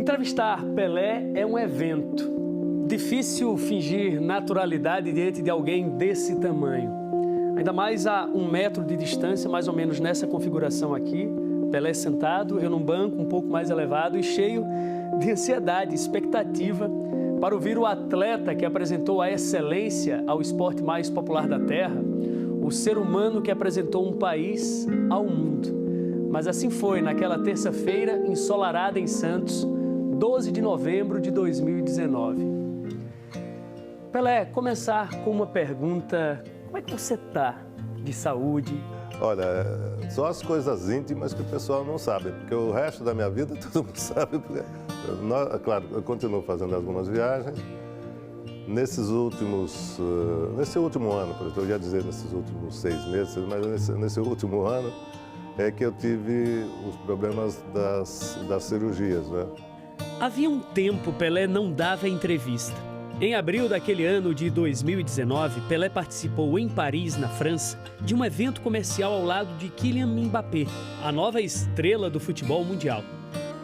Entrevistar Pelé é um evento. Difícil fingir naturalidade diante de alguém desse tamanho. Ainda mais a 1 metro de distância, mais ou menos nessa configuração aqui. Pelé sentado, eu num banco um pouco mais elevado e cheio de ansiedade, expectativa para ouvir o atleta que apresentou a excelência ao esporte mais popular da Terra, o ser humano que apresentou um país ao mundo. Mas assim foi naquela terça-feira ensolarada em Santos, 12 de novembro de 2019. Pelé, começar com uma pergunta: como é que você está de saúde? Olha, só as coisas íntimas que o pessoal não sabe, porque o resto da minha vida todo mundo sabe. Claro, eu continuo fazendo algumas viagens. Nesse último ano, por exemplo, eu ia dizer nesses últimos 6 meses, mas nesse último ano é que eu tive os problemas das cirurgias, né? Havia um tempo Pelé não dava entrevista. Em abril daquele ano de 2019, Pelé participou em Paris, na França, de um evento comercial ao lado de Kylian Mbappé, a nova estrela do futebol mundial.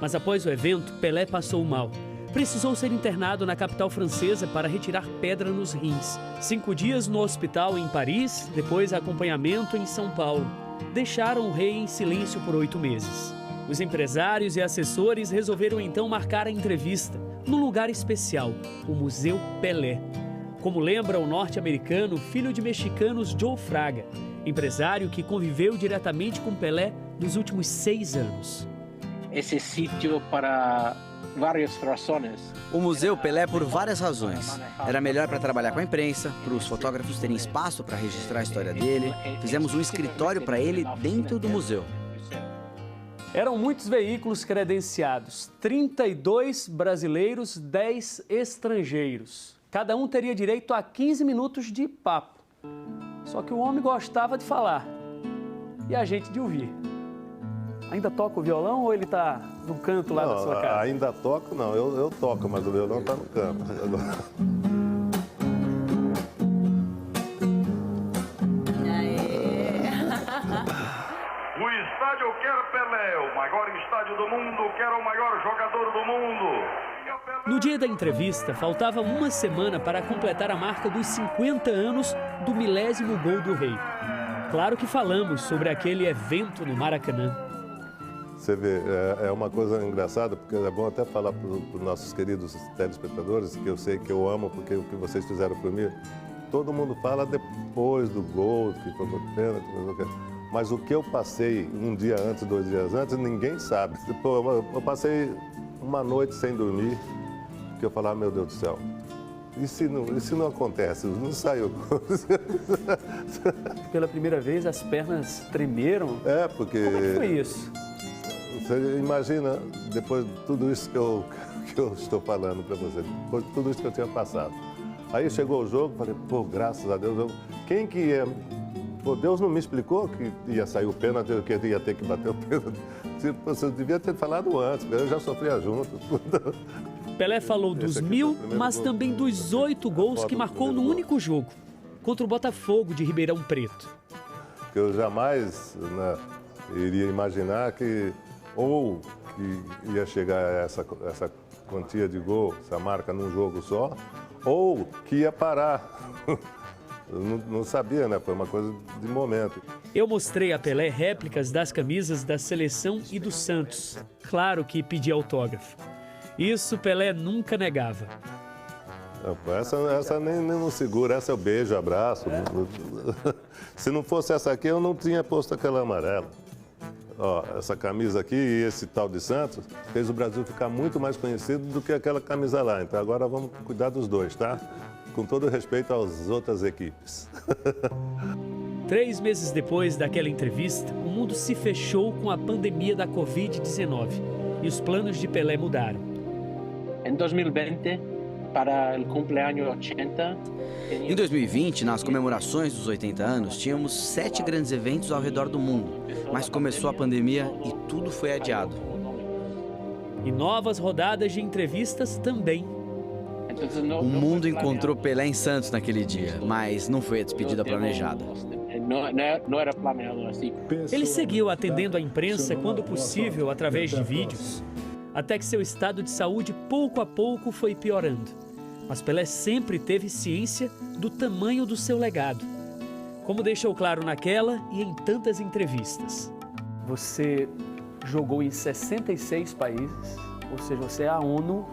Mas após o evento, Pelé passou mal. Precisou ser internado na capital francesa para retirar pedra nos rins. 5 dias no hospital em Paris, depois acompanhamento em São Paulo. Deixaram o rei em silêncio por 8 meses. Os empresários e assessores resolveram então marcar a entrevista num lugar especial, o Museu Pelé. Como lembra o norte-americano, filho de mexicanos Joe Fraga, empresário que conviveu diretamente com Pelé nos últimos 6 anos. Esse sítio para várias razões. O Museu Pelé por várias razões. Era melhor para trabalhar com a imprensa, para os fotógrafos terem espaço para registrar a história dele. Fizemos um escritório para ele dentro do museu. Eram muitos veículos credenciados, 32 brasileiros, 10 estrangeiros. Cada um teria direito a 15 minutos de papo. Só que o homem gostava de falar e a gente de ouvir. Ainda toca o violão ou ele está no canto lá da sua casa? Ainda toco, não. Eu toco, mas o violão está no canto. O estádio Quero Pelé, o maior estádio do mundo, quero o maior jogador do mundo. No dia da entrevista, faltava 1 semana para completar a marca dos 50 anos do 1000º gol do rei. Claro que falamos sobre aquele evento no Maracanã. Você vê, é uma coisa engraçada, porque é bom até falar para os nossos queridos telespectadores, que eu sei que eu amo, porque o que vocês fizeram por mim, todo mundo fala depois do gol, que foi por pênalti, mas o que eu passei 1 dia antes, 2 dias antes, ninguém sabe. Pô, eu passei uma noite sem dormir, que eu falava, meu Deus do céu, e se não acontece? Não saiu. Pela primeira vez as pernas tremeram? É, porque... Como é que foi isso? Você imagina, depois de tudo isso que eu estou falando para você, depois de tudo isso que eu tinha passado. Aí chegou o jogo, falei, pô, graças a Deus, quem que ia... Pô, Deus não me explicou que ia sair o pênalti, que ia ter que bater o pênalti. Você devia ter falado antes, eu já sofria junto. Pelé falou dos 1000, mas também dos 8 gols que marcou no único jogo, contra o Botafogo de Ribeirão Preto. Eu jamais iria imaginar que ia chegar a essa quantia de gol, essa marca num jogo só, ou que ia parar. Não sabia, né? Foi uma coisa de momento. Eu mostrei a Pelé réplicas das camisas da seleção e do Santos. Claro que pedi autógrafo. Isso Pelé nunca negava. Essa nem não segura, essa eu beijo, abraço. Se não fosse essa aqui, eu não tinha posto aquela amarela. Ó, essa camisa aqui e esse tal de Santos fez o Brasil ficar muito mais conhecido do que aquela camisa lá. Então agora vamos cuidar dos dois, tá? Com todo respeito às outras equipes. 3 meses depois daquela entrevista, o mundo se fechou com a pandemia da Covid-19 e os planos de Pelé mudaram. Em 2020, para o cumpleaños 80... Em 2020, nas comemorações dos 80 anos, tínhamos 7 grandes eventos ao redor do mundo, mas começou a pandemia e tudo foi adiado. E novas rodadas de entrevistas também. O mundo encontrou Pelé em Santos naquele dia, mas não foi a despedida planejada. Não era planejado assim. Ele seguiu atendendo a imprensa quando possível através de vídeos. até que seu estado de saúde pouco a pouco foi piorando. Mas Pelé sempre teve ciência do tamanho do seu legado, como deixou claro naquela e em tantas entrevistas. Você jogou em 66 países, ou seja, você é a ONU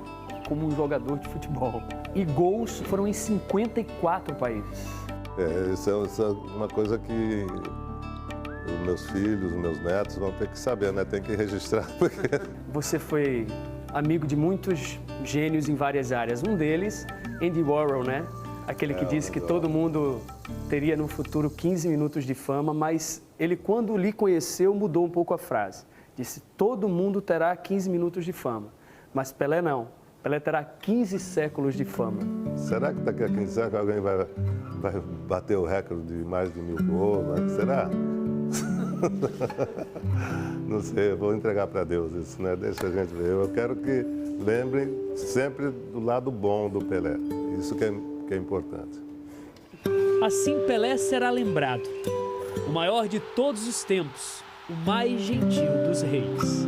como um jogador de futebol. E gols foram em 54 países. Isso é uma coisa que os meus filhos, os meus netos vão ter que saber, né? Tem que registrar. Porque... Você foi amigo de muitos gênios em várias áreas. Um deles, Andy Warhol, né? Aquele que disse que todo mundo teria no futuro 15 minutos de fama, mas ele, quando lhe conheceu, mudou um pouco a frase. Disse, todo mundo terá 15 minutos de fama, mas Pelé não. Pelé terá 15 séculos de fama. Será que daqui a 15 séculos alguém vai bater o recorde de mais de 1000 gols? Será? Não sei, eu vou entregar para Deus isso, né? Deixa a gente ver. Eu quero que lembrem sempre do lado bom do Pelé. Isso que é importante. Assim Pelé será lembrado, o maior de todos os tempos, o mais gentil dos reis.